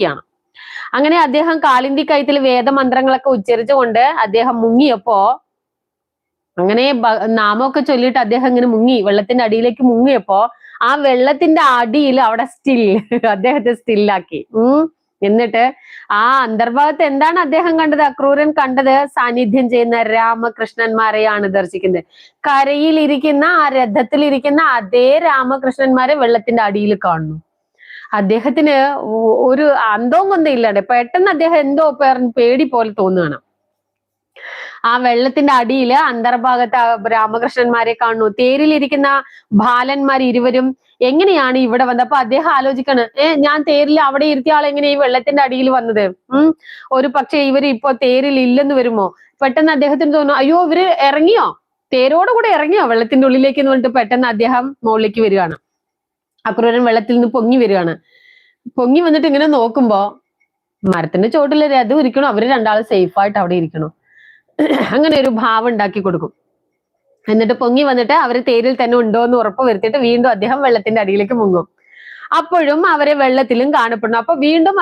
ാണ് അങ്ങനെ അദ്ദേഹം കാളിന്തി കയത്തിൽ വേദമന്ത്രങ്ങളൊക്കെ ഉച്ചരിച്ചുകൊണ്ട് അദ്ദേഹം മുങ്ങിയപ്പോ അങ്ങനെ നാമമൊക്കെ ചൊല്ലിയിട്ട് അദ്ദേഹം ഇങ്ങനെ മുങ്ങി, വെള്ളത്തിന്റെ അടിയിലേക്ക് മുങ്ങിയപ്പോ ആ വെള്ളത്തിന്റെ അടിയിൽ അവിടെ അദ്ദേഹത്തെ സ്റ്റില്ലാക്കി. എന്നിട്ട് ആ അന്തർഭാഗത്ത് എന്താണ് അദ്ദേഹം കണ്ടത്? അക്രൂരൻ കണ്ടത് സാന്നിധ്യം ചെയ്യുന്ന രാമകൃഷ്ണന്മാരെയാണ് ദർശിക്കുന്നത്. കരയിൽ ഇരിക്കുന്ന ആ രഥത്തിൽ ഇരിക്കുന്ന അതേ രാമകൃഷ്ണന്മാരെ വെള്ളത്തിന്റെ അടിയിൽ കാണുന്നു. അദ്ദേഹത്തിന് ഒരു അന്തവും കൊന്തം ഇല്ലാണ്ട് പെട്ടെന്ന് അദ്ദേഹം എന്തോ പേടി പോലെ തോന്നുകയാണ്. ആ വെള്ളത്തിന്റെ അടിയിൽ അന്തർഭാഗത്ത് രാമകൃഷ്ണന്മാരെ കാണുന്നു. തേരിലിരിക്കുന്ന ബാലന്മാർ ഇരുവരും എങ്ങനെയാണ് ഇവിടെ വന്നത്? അപ്പൊ അദ്ദേഹം ആലോചിക്കാണ്, ഞാൻ തേരിൽ അവിടെ ഇരുത്തിയ ആൾ എങ്ങനെ ഈ വെള്ളത്തിന്റെ അടിയിൽ വന്നത്? ഒരു പക്ഷെ ഇവര് ഇപ്പൊ തേരിൽ ഇല്ലെന്ന് വരുമോ? പെട്ടെന്ന് അദ്ദേഹത്തിന് തോന്നുന്നു, അയ്യോ ഇവര് ഇറങ്ങിയോ, തേരോടുകൂടെ ഇറങ്ങിയോ വെള്ളത്തിന്റെ ഉള്ളിലേക്ക് എന്ന് പറഞ്ഞിട്ട് പെട്ടെന്ന് അദ്ദേഹം മുകളിലേക്ക് വരികയാണ്. അക്രൂരൻ വെള്ളത്തിൽ നിന്ന് പൊങ്ങി വരികയാണ്. പൊങ്ങി വന്നിട്ട് ഇങ്ങനെ നോക്കുമ്പോ മരത്തിന്റെ ചോട്ടില് രഥം ഇരിക്കണോ, അവര് രണ്ടാളും സേഫായിട്ട് അവിടെ ഇരിക്കണോ. അങ്ങനെ ഒരു ഭാവം ഉണ്ടാക്കി കൊടുക്കും. എന്നിട്ട് പൊങ്ങി വന്നിട്ട് അവര് തേരിൽ തന്നെ ഉണ്ടോ എന്ന് ഉറപ്പ് വരുത്തിയിട്ട് വീണ്ടും അദ്ദേഹം വെള്ളത്തിന്റെ അടിയിലേക്ക് മുങ്ങും. അപ്പോഴും അവരെ വെള്ളത്തിലും കാണപ്പെടുന്നു. അപ്പൊ വീണ്ടും